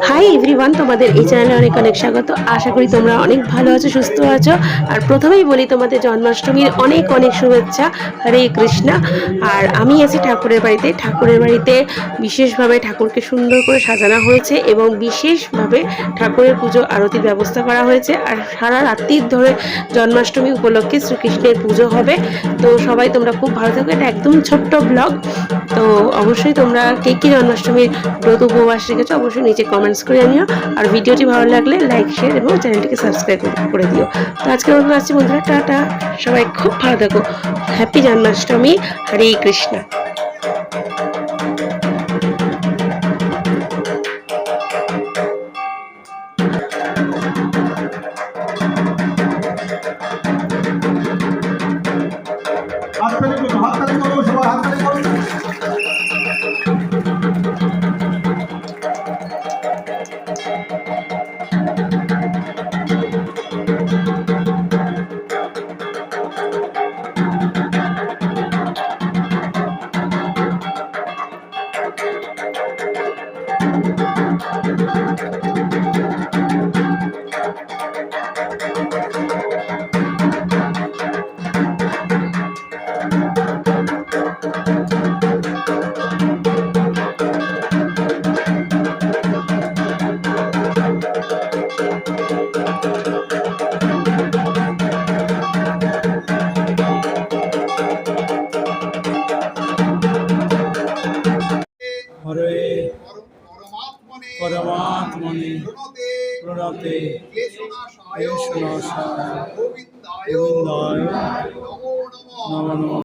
Hi everyone, তোমাদের এই চ্যানেলে অনেক অনেক স্বাগত। আশা করি তোমরা অনেক ভালো আছো, সুস্থ আছো। আর প্রথমেই বলি তোমাদের জন্মাষ্টমীর অনেক অনেক শুভেচ্ছা। হরে কৃষ্ণা। আর আমি আছি ঠাকুরের বাড়িতে বিশেষভাবে ঠাকুরকে সুন্দর করে সাজানো হয়েছে এবং বিশেষভাবে ঠাকুরের পুজো আরতির ব্যবস্থা করা হয়েছে। আর সারা রাত্রির ধরে জন্মাষ্টমী উপলক্ষে শ্রীকৃষ্ণের পুজো হবে। তো সবাই তোমরা খুব ভালো থাকো। এটা একদম ছোট্ট ব্লগ। তো অবশ্যই তোমরা কে কি জন্মাষ্টমীর ব্রত উপবাস রেখেছো অবশ্যই নিচে কমেন্টস করে জানিও। আর ভিডিওটি ভালো লাগলে লাইক, শেয়ার এবং চ্যানেলটিকে সাবস্ক্রাইব করে দিও। তো আজকের মতো আসছি বন্ধুরা, টাটা। সবাই খুব ভালো থাকো। হ্যাপি জন্মাষ্টমী। হরে কৃষ্ণ। হাততালি করো, হাততালি করো, সবাই হাততালি করো। হরে পরমাত্মনে প্রণতে ক্লেশনাশায় গোবিন্দায় নমো নমঃ।